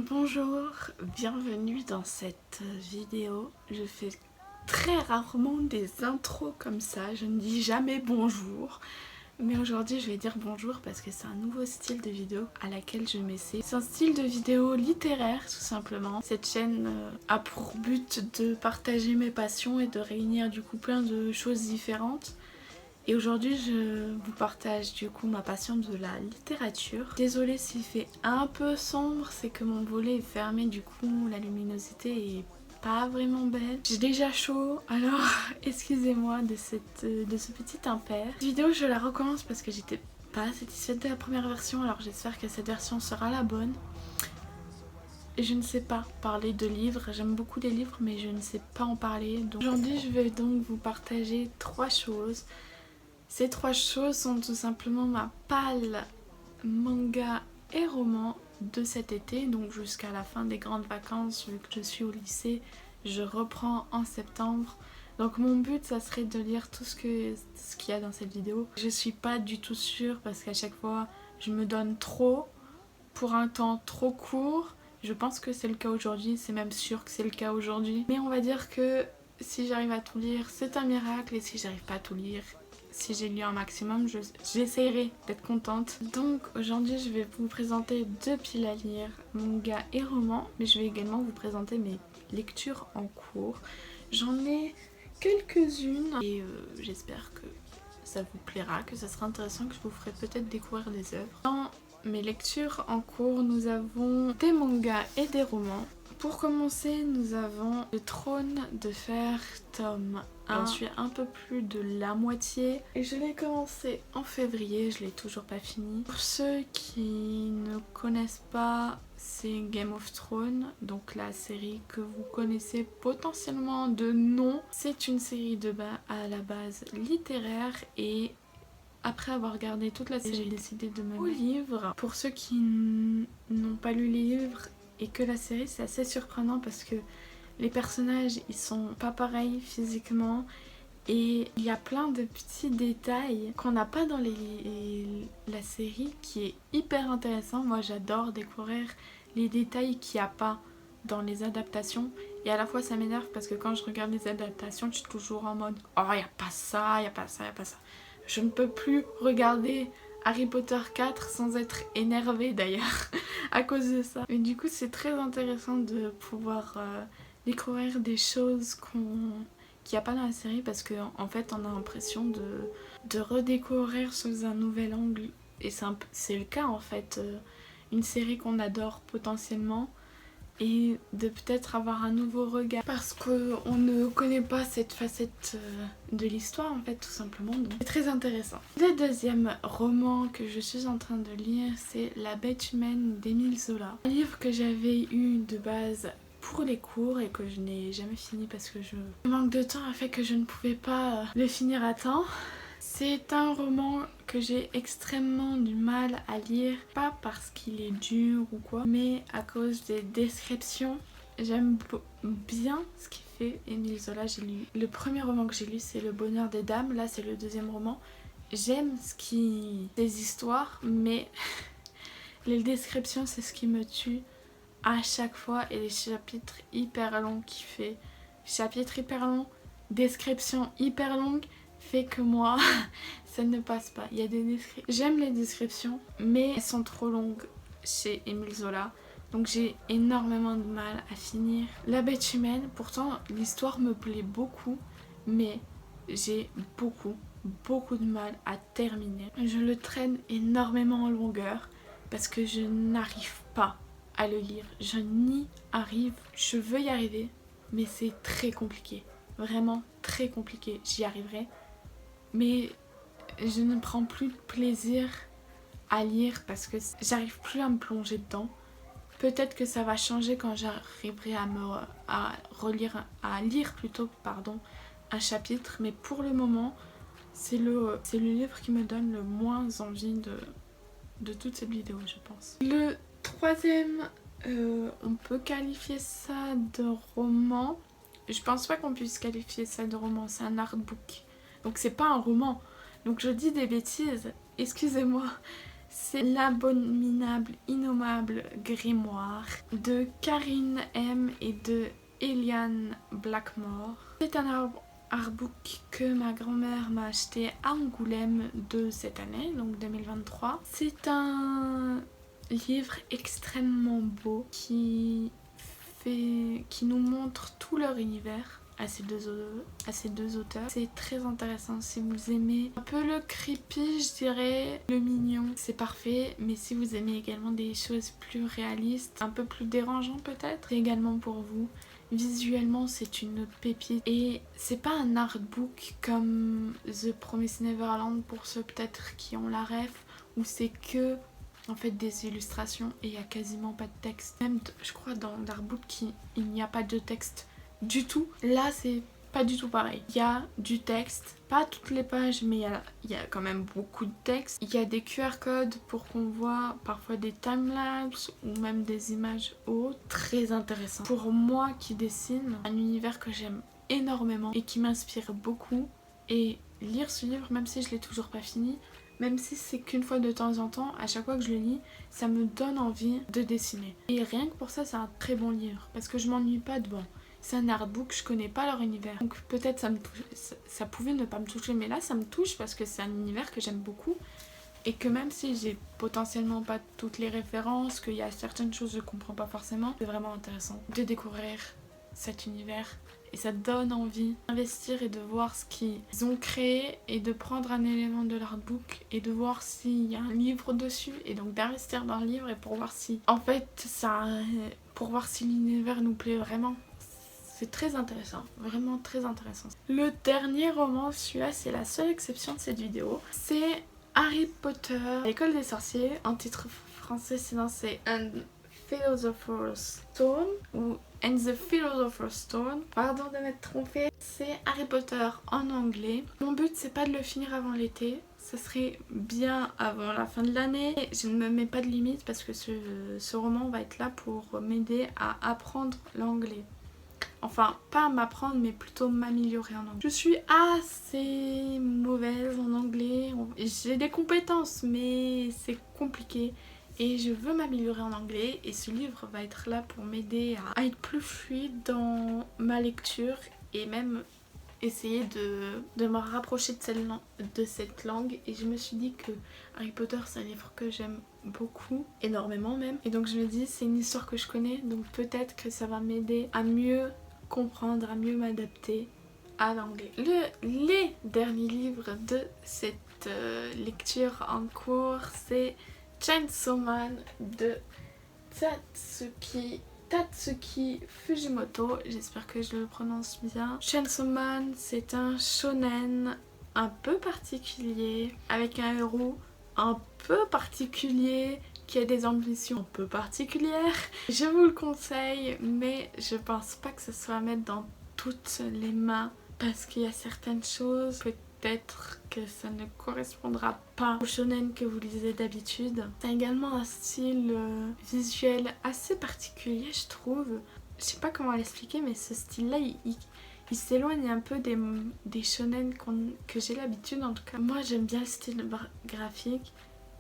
Bonjour, bienvenue dans cette vidéo. Je fais très rarement des intros comme ça, je ne dis jamais bonjour. Mais aujourd'hui je vais dire bonjour parce que c'est un nouveau style de vidéo à laquelle je m'essaie. C'est un style de vidéo littéraire tout simplement. Cette chaîne a pour but de partager mes passions et de réunir du coup plein de choses différentes. Et aujourd'hui je vous partage du coup ma passion de la littérature. Désolée s'il fait un peu sombre, c'est que mon volet est fermé, du coup la luminosité est pas vraiment belle. J'ai déjà chaud, alors excusez-moi de ce petit impair. Cette vidéo je la recommence parce que j'étais pas satisfaite de la première version, alors j'espère que cette version sera la bonne. Et je ne sais pas parler de livres, j'aime beaucoup les livres mais je ne sais pas en parler. Donc aujourd'hui je vais donc vous partager 3 choses. Ces 3 choses sont tout simplement ma palle manga et roman de cet été, donc jusqu'à la fin des grandes vacances, vu que je suis au lycée, je reprends en septembre. Donc mon but ça serait de lire tout ce qu'il y a dans cette vidéo. Je suis pas du tout sûre parce qu'à chaque fois je me donne trop pour un temps trop court. Je pense que c'est le cas aujourd'hui, c'est même sûr que c'est le cas aujourd'hui. Mais on va dire que si j'arrive à tout lire, c'est un miracle, et si j'arrive pas à tout lire, si j'ai lu un maximum, j'essaierai d'être contente. Donc aujourd'hui je vais vous présenter 2 piles à lire, manga et roman, mais je vais également vous présenter mes lectures en cours. J'en ai quelques-unes et j'espère que ça vous plaira, que ça sera intéressant, que je vous ferai peut-être découvrir des œuvres. Dans mes lectures en cours, nous avons des mangas et des romans. Pour commencer, nous avons Le Trône de Fer, tome 1. J'en suis un peu plus de la moitié et je l'ai commencé en février, je l'ai toujours pas fini. Pour ceux qui ne connaissent pas, c'est Game of Thrones, donc la série que vous connaissez potentiellement de nom. C'est une série à la base littéraire, et après avoir regardé toute la série, j'ai décidé de me mettre au livre. Pour ceux qui n'ont pas lu les livres et que la série, c'est assez surprenant parce que les personnages ils sont pas pareils physiquement et il y a plein de petits détails qu'on n'a pas dans la série qui est hyper intéressant. Moi j'adore découvrir les détails qu'il n'y a pas dans les adaptations, et à la fois ça m'énerve parce que quand je regarde les adaptations je suis toujours en mode oh il n'y a pas ça, il n'y a pas ça, il n'y a pas ça. Je ne peux plus regarder Harry Potter 4 sans être énervée d'ailleurs à cause de ça. Et du coup c'est très intéressant de pouvoir découvrir des choses qu'il n'y a pas dans la série, parce qu'en fait on a l'impression de redécouvrir sous un nouvel angle, et c'est le cas en fait. Une série qu'on adore potentiellement, et de peut-être avoir un nouveau regard parce qu'on ne connaît pas cette facette de l'histoire en fait, tout simplement. Donc c'est très intéressant. Le deuxième roman que je suis en train de lire, c'est La Bête humaine d'Émile Zola. Un livre que j'avais eu de base pour les cours et que je n'ai jamais fini parce que le manque de temps a fait que je ne pouvais pas le finir à temps. C'est un roman que j'ai extrêmement du mal à lire, pas parce qu'il est dur ou quoi, mais à cause des descriptions. J'aime bien ce qu'il fait, Émile Zola. J'ai lu le premier roman que j'ai lu, c'est Le Bonheur des Dames. Là c'est le deuxième roman. J'aime des histoires, mais les descriptions c'est ce qui me tue à chaque fois, et les chapitres hyper longs qu'il fait. Chapitres hyper longs, descriptions hyper longues, fait que moi ça ne passe pas. Il y a des descriptions. J'aime les descriptions mais elles sont trop longues chez Émile Zola, donc j'ai énormément de mal à finir La Bête humaine. Pourtant l'histoire me plaît beaucoup, mais j'ai beaucoup de mal à terminer. Je le traîne énormément en longueur parce que je n'arrive pas à le lire. Je n'y arrive. Je veux y arriver, mais c'est très compliqué. Vraiment très compliqué. J'y arriverai, mais je ne prends plus de plaisir à lire parce que j'arrive plus à me plonger dedans. Peut-être que ça va changer quand j'arriverai à lire plutôt, un chapitre, mais pour le moment c'est le livre qui me donne le moins envie de toute cette vidéo, je pense. Le troisième, on peut qualifier ça de roman. Je pense pas qu'on puisse qualifier ça de roman, c'est un artbook. Donc c'est pas un roman. Donc je dis des bêtises, excusez-moi. C'est L'abominable innommable grimoire de Karine M et de Eliane Blackmore. C'est un artbook que ma grand-mère m'a acheté à Angoulême de cette année, donc 2023. C'est un livre extrêmement beau qui nous montre tout leur univers à ces deux auteurs. C'est très intéressant si vous aimez un peu le creepy, je dirais, le mignon, c'est parfait. Mais si vous aimez également des choses plus réalistes, un peu plus dérangeantes peut-être, c'est également pour vous. Visuellement, c'est une pépite et c'est pas un artbook comme The Promised Neverland pour ceux peut-être qui ont la ref, où c'est que en fait des illustrations et il y a quasiment pas de texte. Même je crois dans l'artbook il n'y a pas de texte du tout. Là c'est pas du tout pareil. Il y a du texte, pas toutes les pages mais il y a quand même beaucoup de texte. Il y a des QR codes pour qu'on voit parfois des timelapses ou même des images hautes. Très intéressant. Pour moi qui dessine, un univers que j'aime énormément et qui m'inspire beaucoup. Et lire ce livre, même si je l'ai toujours pas fini, même si c'est qu'une fois de temps en temps, à chaque fois que je le lis, ça me donne envie de dessiner. Et rien que pour ça, c'est un très bon livre. Parce que je m'ennuie pas devant. C'est un artbook, je connais pas leur univers. Donc peut-être ça pouvait ne pas me toucher, mais là ça me touche parce que c'est un univers que j'aime beaucoup. Et que même si j'ai potentiellement pas toutes les références, qu'il y a certaines choses que je comprends pas forcément, c'est vraiment intéressant de découvrir cet univers. Et ça donne envie d'investir et de voir ce qu'ils ont créé et de prendre un élément de l'artbook et de voir s'il y a un livre dessus et donc d'investir dans le livre et pour voir si pour voir si l'univers nous plaît vraiment. C'est très intéressant, vraiment très intéressant. Le dernier roman, celui-là c'est la seule exception de cette vidéo, c'est Harry Potter, l'école des sorciers. En titre français sinon c'est Philosopher's Stone ou And the Philosopher's Stone. Pardon de m'être trompée. C'est Harry Potter en anglais. Mon but c'est pas de le finir avant l'été. Ça serait bien avant la fin de l'année. Je ne me mets pas de limite parce que ce roman va être là pour m'aider à apprendre l'anglais. Enfin, pas à m'apprendre, mais plutôt m'améliorer en anglais. Je suis assez mauvaise en anglais. J'ai des compétences, mais c'est compliqué. Et je veux m'améliorer en anglais. Et ce livre va être là pour m'aider à être plus fluide dans ma lecture. Et même essayer de me rapprocher de cette langue. Et je me suis dit que Harry Potter, c'est un livre que j'aime beaucoup, énormément même. Et donc je me dis, c'est une histoire que je connais. Donc peut-être que ça va m'aider à mieux comprendre, à mieux m'adapter à l'anglais. Les derniers livres de cette lecture en cours, c'est Chainsaw Man de Tatsuki Fujimoto, j'espère que je le prononce bien. Chainsaw Man, c'est un shonen un peu particulier, avec un héros un peu particulier, qui a des ambitions un peu particulières. Je vous le conseille, mais je pense pas que ce soit à mettre dans toutes les mains, parce qu'il y a certaines choses, peut-être que ça ne correspondra pas au shonen que vous lisez d'habitude. C'est également un style visuel assez particulier, je trouve. Je sais pas comment l'expliquer, mais ce style-là, il s'éloigne un peu des shonen que j'ai l'habitude. En tout cas, moi j'aime bien le style graphique.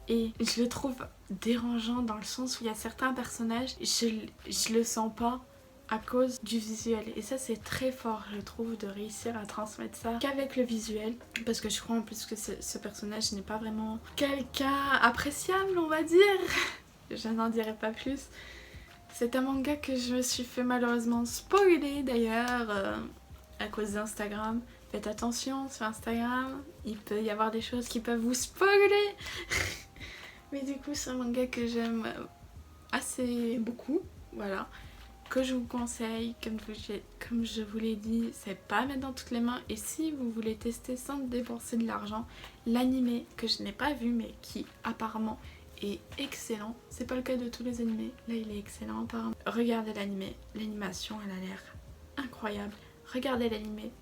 Et je le trouve dérangeant dans le sens où il y a certains personnages, je le sens pas à cause du visuel. Et ça c'est très fort, je trouve, de réussir à transmettre ça qu'avec le visuel. Parce que je crois en plus que ce personnage n'est pas vraiment quelqu'un appréciable, on va dire. Je n'en dirai pas plus. C'est un manga que je me suis fait malheureusement spoiler d'ailleurs à cause d'Instagram. Faites attention sur Instagram, il peut y avoir des choses qui peuvent vous spoiler. Mais du coup c'est un manga que j'aime assez beaucoup, voilà, que je vous conseille, comme je vous l'ai dit, c'est pas à mettre dans toutes les mains. Et si vous voulez tester sans dépenser de l'argent, l'animé que je n'ai pas vu mais qui apparemment est excellent, c'est pas le cas de tous les animés, là il est excellent apparemment. Regardez l'animé, l'animation elle a l'air incroyable, regardez l'animé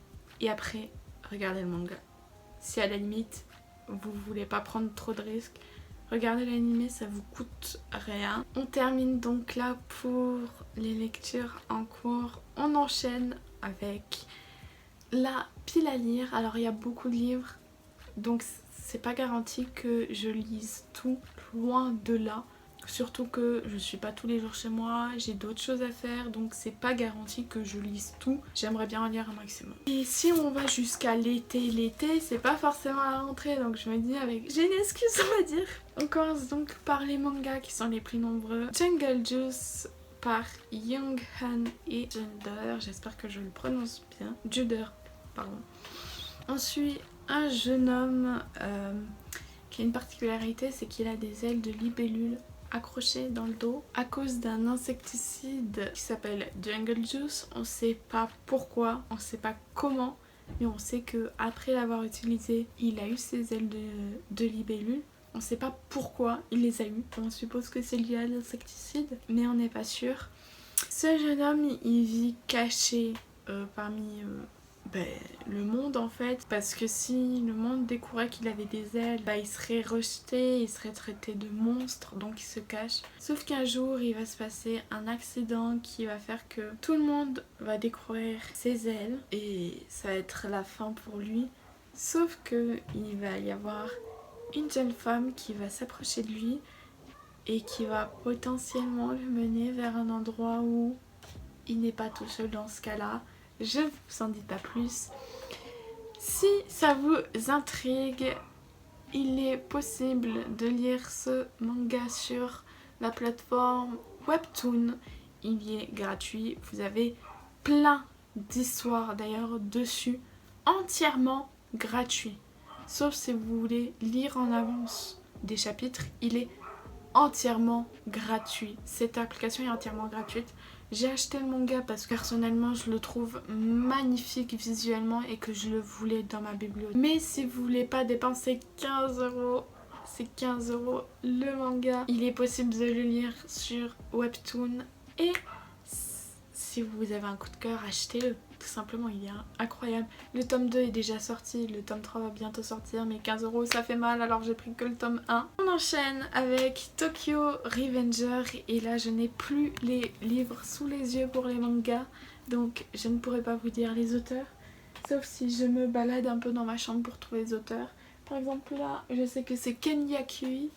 et après regardez le manga. Si à la limite vous voulez pas prendre trop de risques, regardez l'animé, ça vous coûte rien. On termine donc là pour les lectures en cours. On enchaîne avec la pile à lire. Alors il y a beaucoup de livres, donc c'est pas garanti que je lise tout. loin de là. Surtout que je suis pas tous les jours chez moi, j'ai d'autres choses à faire, donc c'est pas garanti que je lise tout. J'aimerais bien en lire un maximum. Et si on va jusqu'à l'été c'est pas forcément la rentrée, donc je me dis j'ai une excuse, on va dire. On commence donc par les mangas qui sont les plus nombreux. Jungle Juice par Young Han et Junder, j'espère que je le prononce bien. Juder, pardon. Ensuite, un jeune homme qui a une particularité, c'est qu'il a des ailes de libellule accrochées dans le dos à cause d'un insecticide qui s'appelle Jungle Juice. On sait pas pourquoi, on sait pas comment, mais on sait que après l'avoir utilisé, il a eu ses ailes de libellule. On sait pas pourquoi il les a eues. On suppose que c'est lié à l'insecticide, mais on n'est pas sûr. Ce jeune homme, il vit caché parmi le monde en fait, parce que si le monde découvrait qu'il avait des ailes, il serait rejeté, il serait traité de monstre, donc il se cache. Sauf qu'un jour il va se passer un accident qui va faire que tout le monde va découvrir ses ailes et ça va être la fin pour lui. Sauf que il va y avoir une jeune femme qui va s'approcher de lui et qui va potentiellement le mener vers un endroit où il n'est pas tout seul dans ce cas-là. Je ne vous en dis pas plus. Si ça vous intrigue, il est possible de lire ce manga sur la plateforme Webtoon. Il y est gratuit. Vous avez plein d'histoires d'ailleurs dessus, entièrement gratuit. Sauf si vous voulez lire en avance des chapitres, il est entièrement gratuit. Cette application est entièrement gratuite. J'ai acheté le manga parce que personnellement je le trouve magnifique visuellement et que je le voulais dans ma bibliothèque. Mais si vous voulez pas dépenser 15 €, c'est 15 € le manga. Il est possible de le lire sur Webtoon et si vous avez un coup de cœur, achetez-le. Tout simplement, il est incroyable. Le tome 2 est déjà sorti, le tome 3 va bientôt sortir, mais 15 € ça fait mal, alors j'ai pris que le tome 1. On enchaîne avec Tokyo Revenger et là je n'ai plus les livres sous les yeux pour les mangas, donc je ne pourrai pas vous dire les auteurs, sauf si je me balade un peu dans ma chambre pour trouver les auteurs. Par exemple là, je sais que c'est Ken Yakui,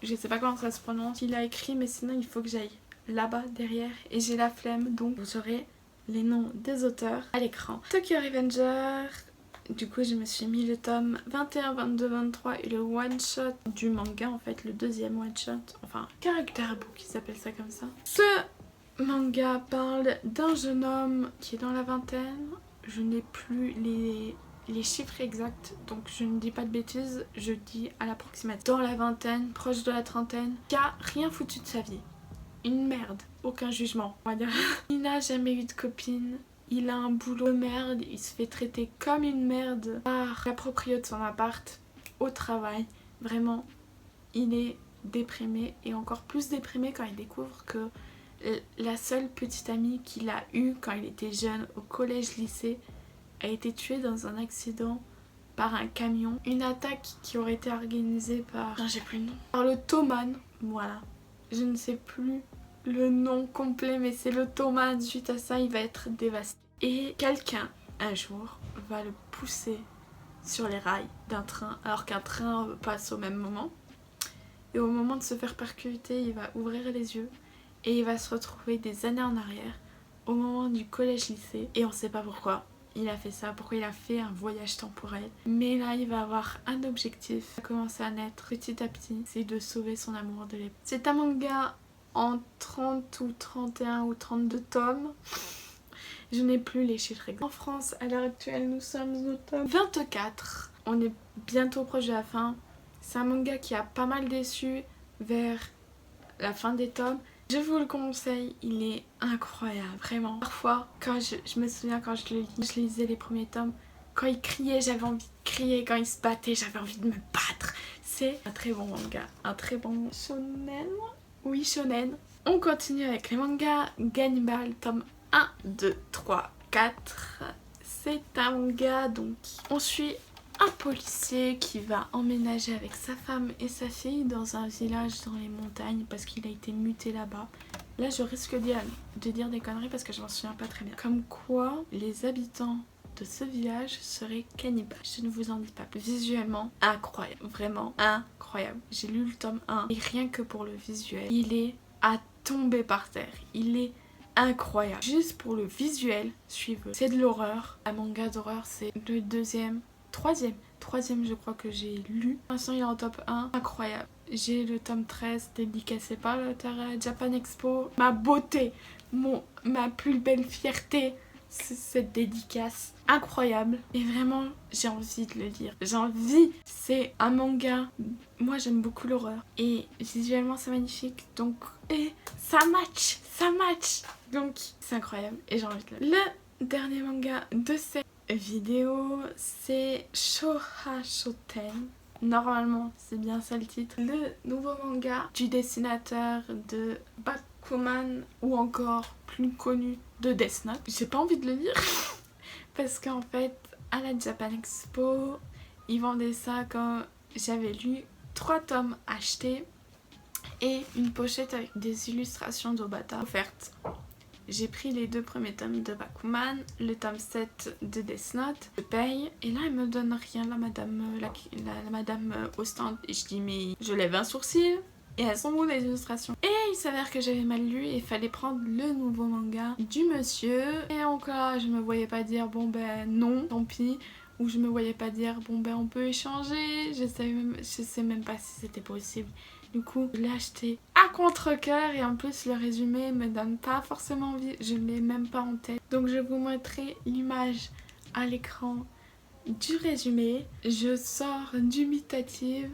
je sais pas comment ça se prononce, il a écrit, mais sinon il faut que j'aille là-bas derrière et j'ai la flemme, donc vous aurez les noms des auteurs à l'écran. Tokyo Revenger, du coup je me suis mis le tome 21, 22, 23 et le one shot du manga en fait, le deuxième one shot, enfin character book qui s'appelle ça comme ça. Ce manga parle d'un jeune homme qui est dans la vingtaine, je n'ai plus les chiffres exacts, donc je ne dis pas de bêtises, je dis à l'approximative. Dans la vingtaine, proche de la trentaine, qui a rien foutu de sa vie. Une merde, aucun jugement, on va dire. Il n'a jamais eu de copine, il a un boulot de merde, il se fait traiter comme une merde par la proprio de son appart au travail. Vraiment, il est déprimé et encore plus déprimé quand il découvre que la seule petite amie qu'il a eue quand il était jeune au collège-lycée a été tuée dans un accident par un camion. Une attaque qui aurait été organisée par... Non, j'ai plus le nom. Par le Toman, voilà. Je ne sais plus le nom complet, mais c'est le Toman. Suite à ça, il va être dévasté. Et quelqu'un, un jour, va le pousser sur les rails d'un train, alors qu'un train passe au même moment. Et au moment de se faire percuter, il va ouvrir les yeux et il va se retrouver des années en arrière, au moment du collège-lycée. Et on sait pas pourquoi il a fait ça, pourquoi il a fait un voyage temporel. Mais là, il va avoir un objectif. Il va commencer à naître petit à petit, c'est de sauver son amour de l'époque. C'est un manga en 30 ou 31 ou 32 tomes. Je n'ai plus les chiffres exacts. En France, à l'heure actuelle, nous sommes au tome 24. On est bientôt proche de la fin. C'est un manga qui a pas mal déçu vers la fin des tomes. Je vous le conseille, il est incroyable, vraiment. Parfois, quand je me souviens quand je lisais les premiers tomes, quand il criait, j'avais envie de crier, quand il se battait, j'avais envie de me battre. C'est un très bon manga, un très bon shonen. Oui, shonen. On continue avec les mangas. Gannibal, tome 1, 2, 3, 4. C'est un manga, donc on suit un policier qui va emménager avec sa femme et sa fille dans un village dans les montagnes parce qu'il a été muté là-bas. Là je risque de dire des conneries parce que je m'en souviens pas très bien. Comme quoi les habitants de ce village serait cannibale. Je ne vous en dis pas plus. Visuellement, incroyable. Vraiment incroyable. J'ai lu le tome 1 et rien que pour le visuel, il est à tomber par terre. Il est incroyable. Juste pour le visuel, suivez. C'est de l'horreur. Un manga d'horreur, c'est le troisième je crois que j'ai lu. Pour l'instant il est en top 1. Incroyable. J'ai le tome 13 dédicacé par l'auteur à Japan Expo. Ma beauté, ma plus belle fierté, c'est cette dédicace. Incroyable. Et vraiment, j'ai envie de le lire. J'ai envie. C'est un manga. Moi, j'aime beaucoup l'horreur. Et visuellement, c'est magnifique. Donc, et ça match. Ça match. Donc, c'est incroyable. Et j'ai envie de le lire. Le dernier manga de cette vidéo, c'est Shoha Shoten. Normalement, c'est bien ça le titre. Le nouveau manga du dessinateur de Bakuman ou encore plus connu de Death Note. J'ai pas envie de le lire parce qu'en fait, à la Japan Expo, ils vendaient ça quand j'avais lu 3 tomes achetés et une pochette avec des illustrations d'Obata offertes. J'ai pris les 2 premiers tomes de Bakuman, le tome 7 de Death Note, je paye et là elle me donne rien, la madame au stand. Et je dis mais je lève un sourcil et elles sont où les illustrations? Et il s'avère que j'avais mal lu et il fallait prendre le nouveau manga du monsieur. Et encore je me voyais pas dire bon ben non, tant pis. Ou je me voyais pas dire bon ben on peut échanger, je sais même pas si c'était possible. Du coup, je l'ai acheté à contre-cœur et en plus le résumé me donne pas forcément envie, je ne l'ai même pas en tête. Donc je vous montrerai l'image à l'écran du résumé. Je sors dubitative,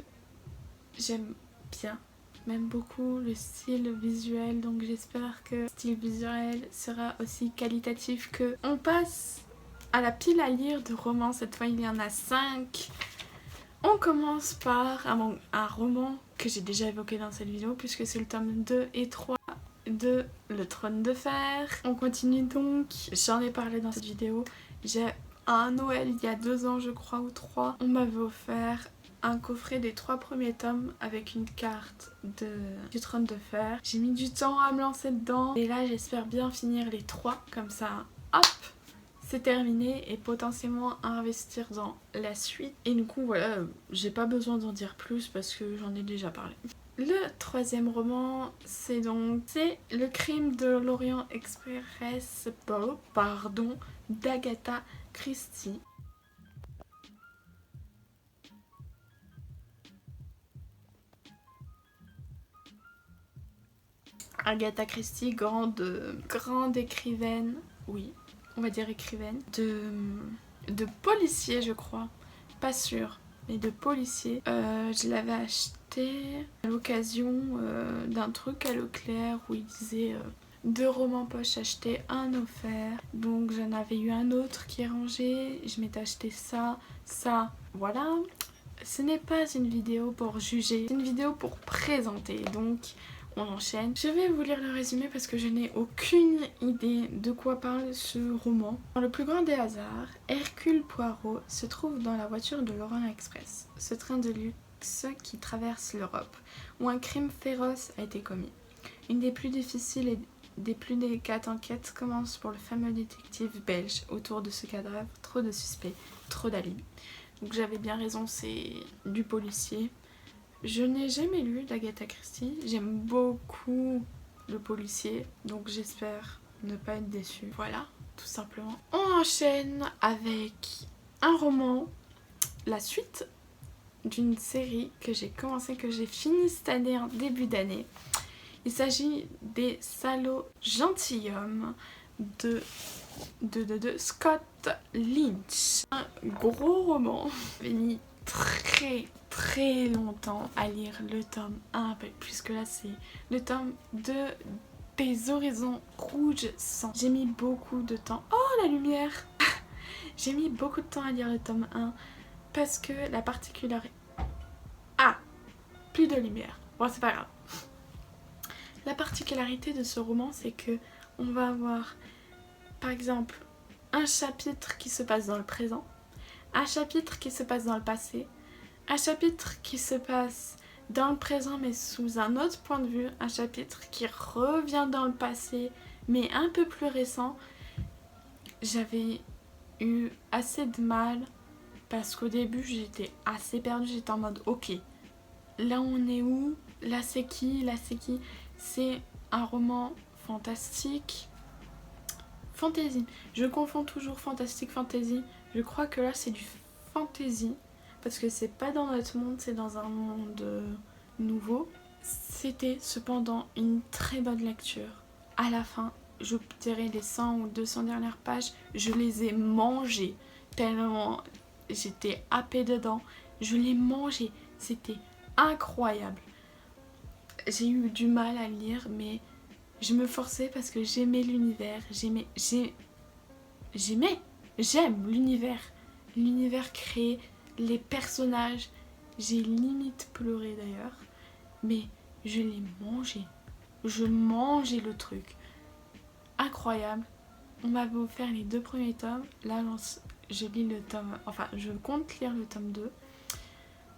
j'aime bien, même beaucoup le style visuel, donc j'espère que le style visuel sera aussi qualitatif que on passe à la pile à lire de romans. Cette fois il y en a 5. On commence par un roman que j'ai déjà évoqué dans cette vidéo puisque c'est le tome 2 et 3 de Le Trône de Fer. On continue donc, j'en ai parlé dans cette vidéo. J'ai un Noël il y a 2 ans je crois ou 3. On m'avait offert un coffret des 3 premiers tomes avec une carte du Trône de Fer. J'ai mis du temps à me lancer dedans et là j'espère bien finir les 3 comme ça. Hop, c'est terminé et potentiellement investir dans la suite. Et du coup voilà, j'ai pas besoin d'en dire plus parce que j'en ai déjà parlé. Le 3e roman, c'est Le Crime de l'Orient Express, d'Agatha Christie. Agatha Christie, grande écrivaine, oui, on va dire écrivaine, de policier je crois, pas sûre, mais de policier. Je l'avais acheté à l'occasion d'un truc à Leclerc où il disait 2 romans poche achetés, 1 offert. Donc j'en avais eu un autre qui est rangé, je m'étais acheté ça, voilà. Ce n'est pas une vidéo pour juger, c'est une vidéo pour présenter, donc on enchaîne. Je vais vous lire le résumé parce que je n'ai aucune idée de quoi parle ce roman. Dans le plus grand des hasards, Hercule Poirot se trouve dans la voiture de l'Orient Express, ce train de luxe qui traverse l'Europe, où un crime féroce a été commis. Une des plus difficiles et des plus délicates enquêtes commence pour le fameux détective belge autour de ce cadavre. Trop de suspects, trop d'alibis. Donc j'avais bien raison, c'est du policier. Je n'ai jamais lu d'Agatha Christie, j'aime beaucoup le policier, donc j'espère ne pas être déçue. Voilà, tout simplement. On enchaîne avec un roman, la suite d'une série que j'ai commencé, que j'ai fini cette année en début d'année. Il s'agit des Salauds gentilshommes de Scott Lynch. Un gros roman. J'ai mis très longtemps à lire le tome 1, puisque là c'est le tome 2 des Horizons Rouge Sang. J'ai mis beaucoup de temps. Oh la lumière. J'ai mis beaucoup de temps à lire le tome 1 parce que la particularité... Ah, plus de lumière. Bon, c'est pas grave. La particularité de ce roman, c'est que on va avoir par exemple un chapitre qui se passe dans le présent, un chapitre qui se passe dans le passé, un chapitre qui se passe dans le présent mais sous un autre point de vue, un chapitre qui revient dans le passé mais un peu plus récent. J'avais eu assez de mal parce qu'au début j'étais assez perdue, j'étais en mode ok, là on est où? Là c'est qui? Là c'est qui? C'est un roman fantastique, fantasy. Je confonds toujours fantastique, fantasy. Je crois que là c'est du fantasy parce que c'est pas dans notre monde, c'est dans un monde nouveau. C'était cependant une très bonne lecture. À la fin, je dirais les 100 ou 200 dernières pages, je les ai mangées tellement j'étais happée dedans. Je l'ai mangé, c'était incroyable. J'ai eu du mal à lire, mais je me forçais parce que j'aimais l'univers. J'aime l'univers créé, les personnages. J'ai limite pleuré d'ailleurs, mais je l'ai mangé. Je mangeais le truc. Incroyable. On m'avait offert les 2 premiers tomes. Là, je lis le tome... Enfin, je compte lire le tome 2.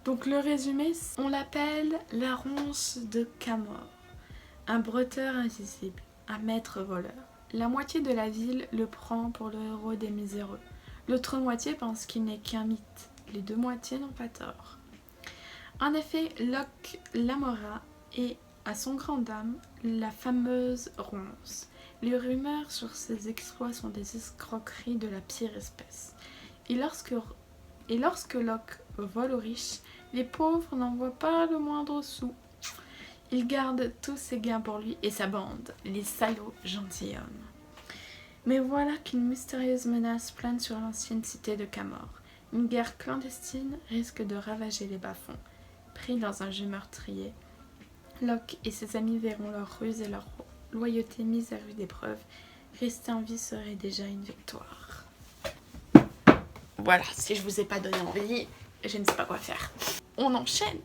Donc le résumé, on l'appelle la ronce de Camor. Un bretteur invisible, un maître voleur. La moitié de la ville le prend pour le héros des miséreux. L'autre moitié pense qu'il n'est qu'un mythe. Les 2 moitiés n'ont pas tort. En effet, Locke Lamora est, à son grand dam, la fameuse ronce. Les rumeurs sur ses exploits sont des escroqueries de la pire espèce. Et lorsque Locke vole aux riches, les pauvres n'en voient pas le moindre sou. Il garde tous ses gains pour lui et sa bande, les salauds gentilshommes. Mais voilà qu'une mystérieuse menace plane sur l'ancienne cité de Camor. Une guerre clandestine risque de ravager les bas-fonds. Pris dans un jeu meurtrier, Locke et ses amis verront leur ruse et leur loyauté mise à rude épreuve. Rester en vie serait déjà une victoire. Voilà, si je vous ai pas donné envie, je ne sais pas quoi faire. On enchaîne.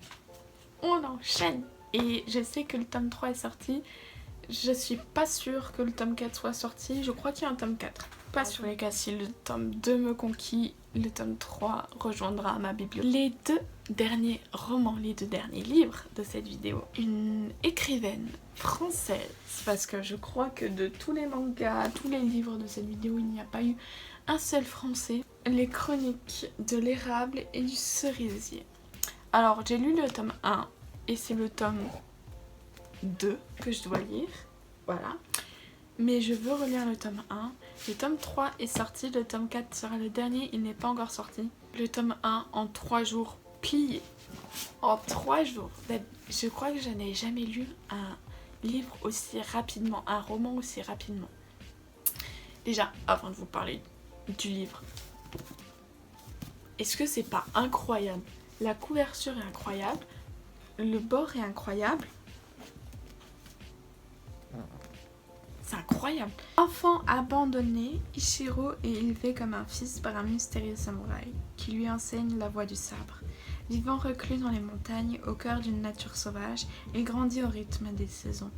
Et je sais que le tome 3 est sorti. Je suis pas sûre que le tome 4 soit sorti. Je crois qu'il y a un tome 4. Pas sur les cas, si le tome 2 me conquit, le tome 3 rejoindra ma bibliothèque. Les 2 derniers romans, les 2 derniers livres de cette vidéo. Une écrivaine française, parce que je crois que de tous les mangas, tous les livres de cette vidéo, il n'y a pas eu un seul français. Les chroniques de l'érable et du cerisier. Alors j'ai lu le tome 1 et c'est le tome 2 que je dois lire, voilà. Mais je veux relire le tome 1. Le tome 3 est sorti, le tome 4 sera le dernier, il n'est pas encore sorti. Le tome 1 en 3 jours plié. En 3 jours. Je crois que je n'ai jamais lu un livre aussi rapidement, un roman aussi rapidement. Déjà, avant de vous parler du livre, est-ce que c'est pas incroyable? La couverture est incroyable, le bord est incroyable. C'est incroyable. Enfant abandonné, Ichiro est élevé comme un fils par un mystérieux samouraï qui lui enseigne la voie du sabre. Vivant reclus dans les montagnes, au cœur d'une nature sauvage, il grandit au rythme des saisons.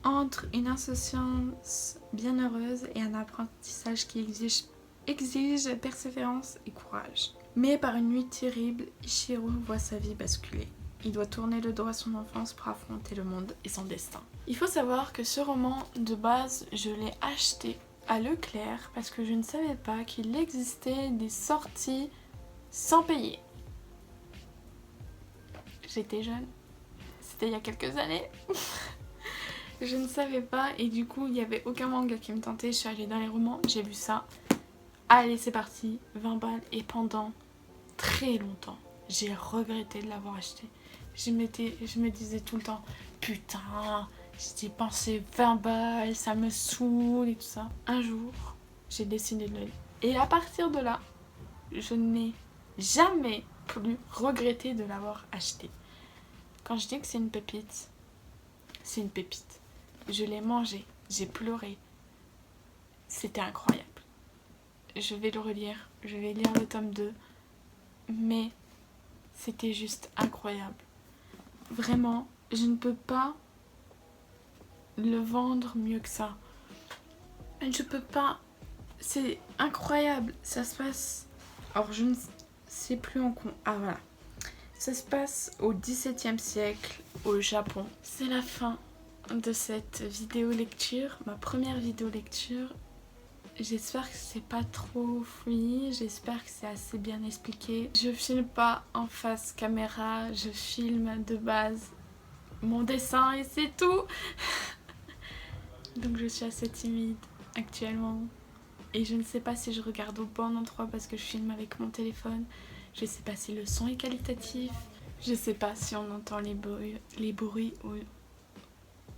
Entre une insouciance bienheureuse et un apprentissage qui exige persévérance et courage. Mais par une nuit terrible, Ichiro voit sa vie basculer. Il doit tourner le dos à son enfance pour affronter le monde et son destin. Il faut savoir que ce roman, de base, je l'ai acheté à Leclerc parce que je ne savais pas qu'il existait des sorties sans payer. J'étais jeune, c'était il y a quelques années. Je ne savais pas et du coup il n'y avait aucun manga qui me tentait. Je suis allée dans les romans, j'ai vu ça. Allez, c'est parti, 20 balles. Et pendant très longtemps, j'ai regretté de l'avoir acheté. Je me disais tout le temps, putain, j'ai dépensé 20 balles, ça me saoule et tout ça. Un jour, j'ai décidé de le lire. Et à partir de là, je n'ai jamais plus regretté de l'avoir acheté. Quand je dis que c'est une pépite, c'est une pépite. Je l'ai mangé, j'ai pleuré. C'était incroyable. Je vais le relire, je vais lire le tome 2, mais c'était juste incroyable. Vraiment, je ne peux pas le vendre mieux que ça. Je peux pas. C'est incroyable. Ça se passe. Alors, je ne sais plus en quoi. Ah, voilà. Ça se passe au XVIIe siècle, au Japon. C'est la fin de cette vidéo lecture, ma première vidéo lecture. J'espère que c'est pas trop fouillis, j'espère que c'est assez bien expliqué. Je filme pas en face caméra, je filme de base mon dessin et c'est tout. Donc je suis assez timide actuellement. Et je ne sais pas si je regarde au bon endroit parce que je filme avec mon téléphone. Je sais pas si le son est qualitatif. Je sais pas si on entend les bruits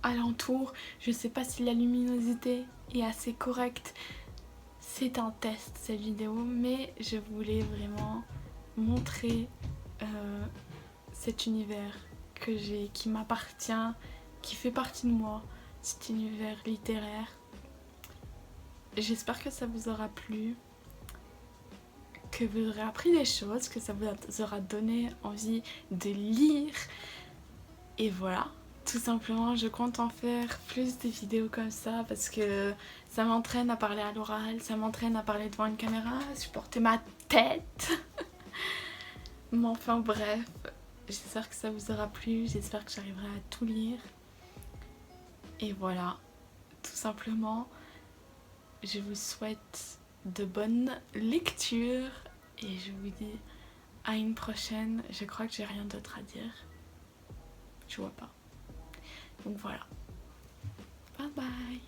alentour. Je sais pas si la luminosité est assez correcte. C'est un test cette vidéo, mais je voulais vraiment montrer cet univers que j'ai, qui m'appartient, qui fait partie de moi, cet univers littéraire. J'espère que ça vous aura plu, que vous aurez appris des choses, que ça vous aura donné envie de lire. Et voilà, tout simplement, je compte en faire plus de vidéos comme ça parce que ça m'entraîne à parler à l'oral, ça m'entraîne à parler devant une caméra, à supporter ma tête. Mais enfin bref, j'espère que ça vous aura plu, j'espère que j'arriverai à tout lire. Et voilà, tout simplement, je vous souhaite de bonnes lectures et je vous dis à une prochaine. Je crois que j'ai rien d'autre à dire. Je vois pas. Donc voilà. Bye bye.